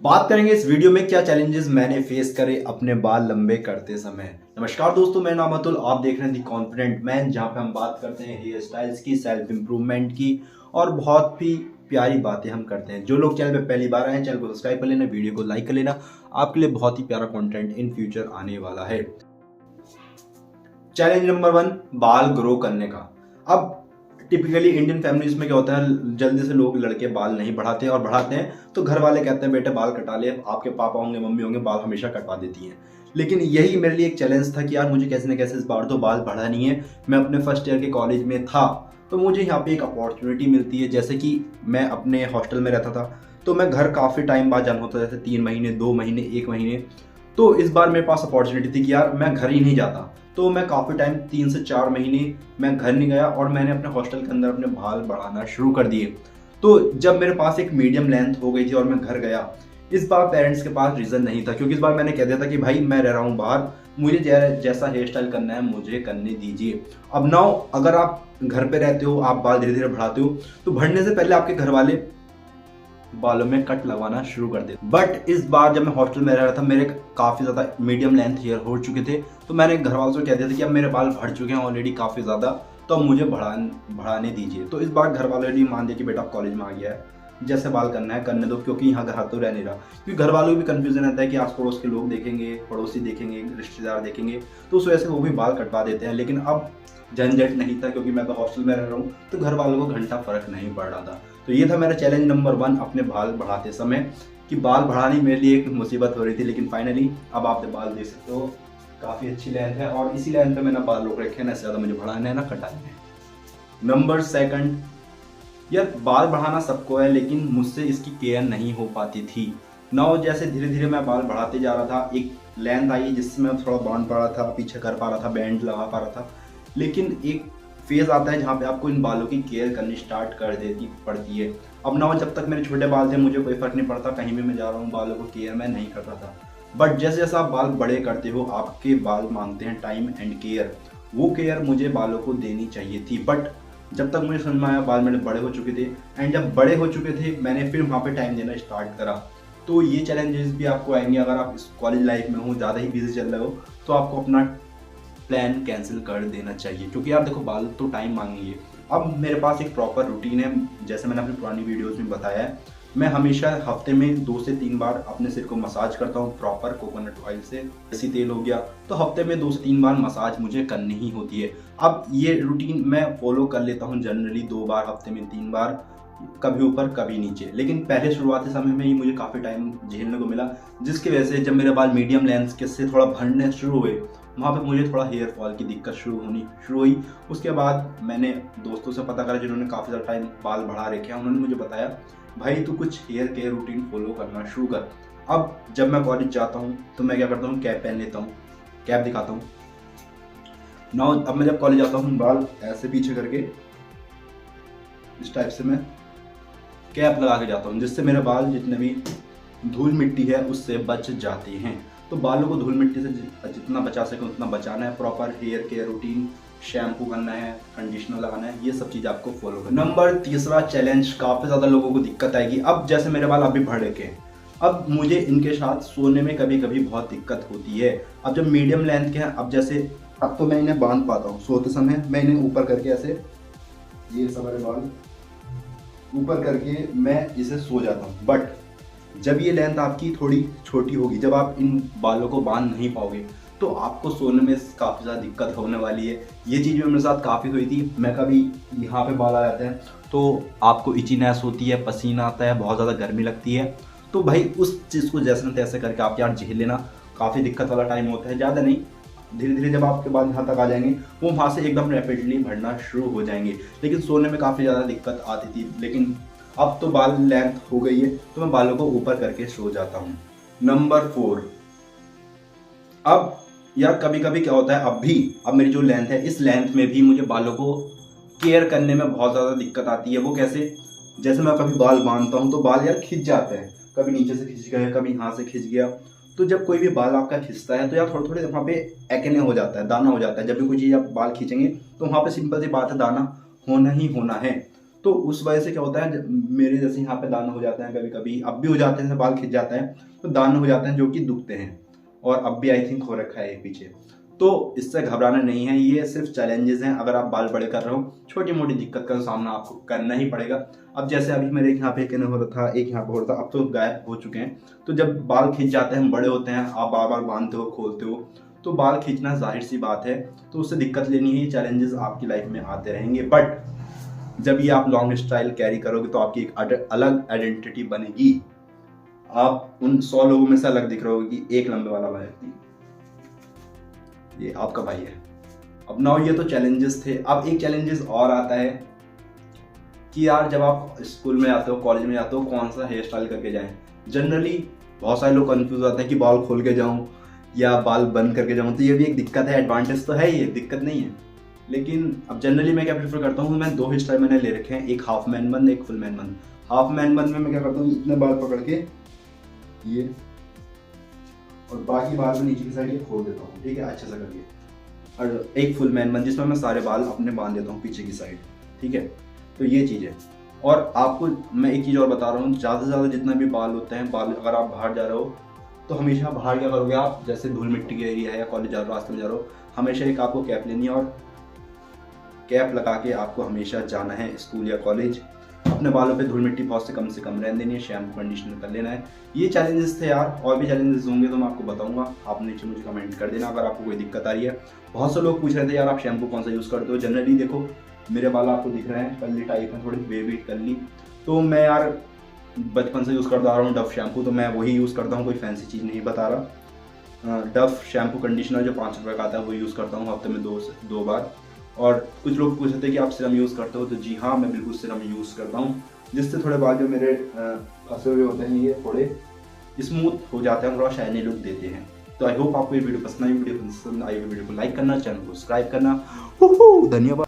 बात करेंगे इस वीडियो में क्या चैलेंजेस मैंने फेस करे अपने बाल लंबे करते समय। नमस्कार दोस्तों, मैं नाम अतुल, आप देख रहे हैं दी कॉन्फिडेंट मैन, जहां पे हम बात करते हैं हेयर स्टाइल्स की, सेल्फ इंप्रूवमेंट की और बहुत ही प्यारी बातें हम करते हैं। जो लोग चैनल पे पहली बार आए हैं, चैनल को सब्सक्राइब कर लेना, वीडियो को लाइक कर लेना, आपके लिए बहुत ही प्यारा कंटेंट इन फ्यूचर आने वाला है। चैलेंज नंबर 1, बाल ग्रो करने का। अब टिपिकली इंडियन फैमिलीज में क्या होता है, जल्दी से लोग लड़के बाल नहीं बढ़ाते और बढ़ाते हैं तो घर वाले कहते हैं बेटे बाल कटा ले, आपके पापा होंगे मम्मी होंगे बाल हमेशा कटवा देती हैं। लेकिन यही मेरे लिए एक चैलेंज था कि यार मुझे कैसे न कैसे इस बार तो बाल बढ़ानी है। मैं अपने फर्स्ट ईयर के कॉलेज में था तो मुझे यहाँ पे एक अपॉर्चुनिटी मिलती है। जैसे कि मैं अपने हॉस्टल में रहता था तो मैं घर काफ़ी टाइम बाद जाना होता, जैसे 3 महीने 2 महीने 1 महीने। तो इस बार मेरे पास अपॉर्चुनिटी थी कि यार मैं घर ही नहीं जाता, तो मैं काफ़ी टाइम 3 से 4 महीने मैं घर नहीं गया और मैंने अपने हॉस्टल के अंदर अपने बाल बढ़ाना शुरू कर दिए। तो जब मेरे पास एक मीडियम लेंथ हो गई थी और मैं घर गया, इस बार पेरेंट्स के पास रीज़न नहीं था, क्योंकि इस बार मैंने कह दिया था कि भाई मैं रह रहा हूँ बाहर, मुझे जैसा हेयर स्टाइल करना है मुझे करने दीजिए। अब नाउ अगर आप घर पे रहते हो, आप बाल धीरे धीरे बढ़ाते हो, तो बढ़ने से पहले आपके घर वाले बालों में कट लगवाना शुरू कर दे। बट इस बार जब मैं हॉस्टल में रह रहा था, मेरे काफ़ी ज़्यादा मीडियम लेंथ हेयर हो चुके थे, तो मैंने घर वालों से कह दिया था कि अब मेरे बाल बढ़ चुके हैं ऑलरेडी काफ़ी ज़्यादा, तो अब मुझे बढ़ाने दीजिए। तो इस बार घर वालों ने मान दिया कि बेटा आप कॉलेज में आ गया है, जैसे बाल करना है करने दो, क्योंकि यहाँ घर तो रह नहीं रहा। क्योंकि घर वालों को भी कन्फ्यूजन रहता है कि आस पड़ोस के लोग देखेंगे, पड़ोसी देखेंगे, रिश्तेदार देखेंगे, तो उस वजह से वो भी बाल कटवा देते हैं। लेकिन अब झंझट नहीं था, क्योंकि मैं तो हॉस्टल में रह रहा हूँ, तो घर वालों को घंटा फर्क नहीं पड़ रहा था। तो ये था मेरा चैलेंज नंबर 1 अपने बाल बढ़ाते समय, कि बाल बढ़ानी मेरे लिए एक मुसीबत हो रही थी। लेकिन फाइनली अब आप बाल देख सकते हो, काफ़ी अच्छी लेंथ है और इसी लेंथ पे मैंने बाल रोक रखे हैं, ना ज़्यादा मुझे बढ़ाना है ना कटाना है। नंबर 2, यार बाल बढ़ाना सबको है, लेकिन मुझसे इसकी केयर नहीं हो पाती थी। नाउ जैसे धीरे धीरे मैं बाल बढ़ाते जा रहा था, एक लेंथ आई जिससे मैं थोड़ा बांध पा रहा था, पीछे कर पा रहा था, बैंड लगा पा रहा था। लेकिन एक फेज आता है जहाँ पे आपको इन बालों की केयर करनी स्टार्ट कर देती पड़ती है। अब ना जब तक मेरे छोटे बाल थे मुझे कोई फर्क नहीं पड़ता, कहीं भी मैं जा रहा हूँ बालों को केयर मैं नहीं कर रहा था। बट जैसे जैसे आप बाल बड़े करते हो, आपके बाल मांगते हैं टाइम एंड केयर। वो केयर मुझे बालों को देनी चाहिए थी, बट जब तक मुझे समझ में आया बाल मेरे बड़े हो चुके थे, एंड जब बड़े हो चुके थे मैंने फिर वहाँ पे टाइम देना स्टार्ट करा। तो ये चैलेंजेस भी आपको आएंगे अगर आप इस कॉलेज लाइफ में हो, ज़्यादा ही बिजी चल रहे हो, तो आपको अपना प्लान कैंसिल कर देना चाहिए, क्योंकि यार देखो बाल तो टाइम मांगेंगे। अब मेरे पास एक प्रॉपर रूटीन है, जैसे मैंने अपनी पुरानी वीडियोस में बताया है। मैं हमेशा हफ्ते में 2 से 3 बार अपने सिर को मसाज करता हूँ प्रॉपर कोकोनट ऑयल से, देसी तेल हो गया, तो हफ्ते में 2 से 3 बार मसाज मुझे करनी ही होती है। अब ये रूटीन मैं फॉलो कर लेता हूँ जनरली 2 बार हफ्ते में, 3 बार, कभी ऊपर कभी नीचे। लेकिन पहले शुरुआती समय में ही मुझे काफ़ी टाइम झेलने को मिला, जिसकी वजह से जब मेरे बाल मीडियम लेंथ के से थोड़ा भरने शुरू हुए, वहाँ पे मुझे थोड़ा हेयर फॉल की दिक्कत शुरू हुई। उसके बाद मैंने दोस्तों से पता करा जिन्होंने काफ़ी ज़्यादा टाइम बाल बढ़ा रखे हैं, उन्होंने मुझे बताया भाई तू कुछ हेयर केयर रूटीन फॉलो करना शुरू कर। अब जब मैं कॉलेज जाता हूँ तो मैं क्या करता हूँ, कैप पहन लेता हूँ, कैप दिखाता हूँ ना। अब मैं जब कॉलेज जाता हूँ बाल ऐसे पीछे करके इस टाइप से मैं कैप लगा के जाता हूँ, जिससे मेरे बाल जितने भी धूल मिट्टी है उससे बच जाते हैं। तो बालों को धूल मिट्टी से जितना बचा सके उतना बचाना है। Proper hair care routine, shampoo करना है, कंडीशनर लगाना है, ये सब चीज़ आपको फॉलो करना है। नंबर 3 चैलेंज, काफ़ी ज़्यादा लोगों को दिक्कत आएगी। अब जैसे मेरे बाल अभी बढ़ रखे हैं, अब मुझे इनके साथ सोने में कभी कभी बहुत दिक्कत होती है। अब जब मीडियम लेंथ के हैं, अब जैसे अब तो मैं इन्हें बांध पाता हूँ, सोते समय मैं इन्हें ऊपर करके ऐसे, ये सब मेरे बाल ऊपर करके मैं इसे सो जाता हूँ। बट जब ये लेंथ आपकी थोड़ी छोटी होगी, जब आप इन बालों को बांध नहीं पाओगे, तो आपको सोने में काफ़ी ज़्यादा दिक्कत होने वाली है। ये चीज़ मेरे साथ काफ़ी हुई थी। मैं कभी यहाँ पे बाल आ जाते हैं तो आपको इचीनेस होती है, पसीना आता है, बहुत ज़्यादा गर्मी लगती है। तो भाई उस चीज़ को जैसे न तैसे करके आप यार झेल लेना। काफ़ी दिक्कत वाला टाइम होता है, ज़्यादा नहीं, धीरे धीरे जब आपके बाल यहाँ तक आ जाएंगे वो वहाँ से एकदम रैपिडली बढ़ना शुरू हो जाएंगे। लेकिन सोने में काफ़ी ज़्यादा दिक्कत आती थी, लेकिन अब तो बाल लेंथ हो गई है तो मैं बालों को ऊपर करके सो जाता हूँ। नंबर 4, अब यार कभी कभी क्या होता है, अब मेरी जो लेंथ है इस लेंथ में भी मुझे बालों को केयर करने में बहुत ज़्यादा दिक्कत आती है। वो कैसे, जैसे मैं कभी बाल बांधता हूँ तो बाल यार खिंच जाते हैं, कभी नीचे से खिंच गया, कभी यहाँ से खिंच गया। तो जब कोई भी बाल आपका खिंचता है तो यार थोड़े थोड़े वहाँ पे एक्ने हो जाता है, दाना हो जाता है। जब भी कोई चीज़ आप बाल खींचेंगे तो वहाँ पे सिंपल सी बात है, दाना होना ही होना है। तो उस वजह से क्या होता है, मेरे जैसे यहाँ पे दाने हो जाते हैं, कभी कभी अब भी हो जाते हैं, बाल खिंच जाता है तो दाने हो जाते हैं जो कि दुखते हैं, और अब भी आई थिंक हो रखा है पीछे। तो इससे घबराना नहीं है, ये सिर्फ चैलेंजेस हैं। अगर आप बाल बड़े कर रहे हो, छोटी मोटी दिक्कत का सामना आपको करना ही पड़ेगा। अब जैसे अभी मेरे यहाँ पे हो रहा था, एक यहाँ पे हो रहा था, अब तो गायब हो चुके हैं। तो जब बाल खिंच जाते हैं, बड़े होते हैं, आप बार बार बांधते हो, खोलते हो, तो बाल खींचना जाहिर सी बात है, तो उससे दिक्कत लेनी है। ये चैलेंजेस आपकी लाइफ में आते रहेंगे, बट जब ये आप लॉन्ग स्टाइल कैरी करोगे तो आपकी एक अलग आइडेंटिटी बनेगी। आप उन 100 लोगों में से अलग दिख रहे हो कि एक लंबे वाला भाई ये आपका भाई है। अब नाउ ये तो चैलेंजेस थे। अब एक चैलेंजेस और आता है कि यार जब आप स्कूल में जाते हो, कॉलेज में जाते हो, कौन सा हेयर स्टाइल करके जाएं। जनरली बहुत सारे लोग कंफ्यूज होते हैं कि बाल खोल के जाऊं या बाल बंद करके जाऊं, तो ये भी एक दिक्कत है। एडवांटेज तो है, ये दिक्कत नहीं है, लेकिन अब जनरली मैं क्या प्रेफर करता हूँ, मैं 2 हेयर स्टाइल मैंने ले रखे हैं, एक हाफ मैन बन, एक फुल मैन बन। हाफ मैन बन में मैं क्या करता हूँ, इतने बाल पकड़ के ये, और बाकी बाल में नीचे की साइड ये खोल देता हूँ, ठीक है, अच्छे से करके। और एक फुल मैन बन जिसमें मैं सारे बाल अपने बांध देता हूँ पीछे की साइड, ठीक है। तो ये चीज़ है। और आपको मैं एक चीज़ और बता रहा हूँ, ज़्यादा से ज़्यादा जितना भी बाल होते हैं, बाल अगर आप बाहर जा रहे हो तो हमेशा बाहर क्या करोगे आप, जैसे धूल मिट्टी का एरिया है या कॉलेज जा रहे हो, रास्ते में जा रहे हो, हमेशा एक आपको कैप लेनी है, और कैप लगा के आपको हमेशा जाना है स्कूल या कॉलेज। अपने बालों पे धूल मिट्टी बहुत से कम रहने देनी है, शैम्पू कंडीशनर कर लेना है। ये चैलेंजेस थे यार, और भी चैलेंजेस होंगे तो मैं आपको बताऊंगा, आप नीचे मुझे कमेंट कर देना अगर आपको कोई दिक्कत आ रही है। बहुत से लोग पूछ रहे थे यार आप शैम्पू कौन सा यूज़ करते हो। जनरली देखो मेरे बाल आपको दिख रहे हैं, कर्ली टाइप हैं, थोड़ी वेवी कर्ली, तो मैं यार बचपन से यूज़ करता आ रहा हूँ डव शैम्पू, तो मैं वही यूज़ करता हूँ, कोई फैंसी चीज़ नहीं बता रहा। डव शैम्पू कंडीशनर जो 5 रुपये का आता है वो यूज़ करता हूँ हफ्ते में 2 बार। और कुछ लोग पूछ रहे थे कि आप सीरम यूज़ करते हो, तो जी हाँ, मैं बिल्कुल सीरम यूज़ करता हूँ, जिससे थोड़े बाल जो मेरे फंसे हुए होते हैं ये थोड़े स्मूथ हो जाते हैं, थोड़ा शाइनी लुक देते हैं। तो आई होप आपको ये वीडियो पसंद आई। वीडियो पसंद आई वीडियो को लाइक करना, चैनल को सब्सक्राइब करना। धन्यवाद।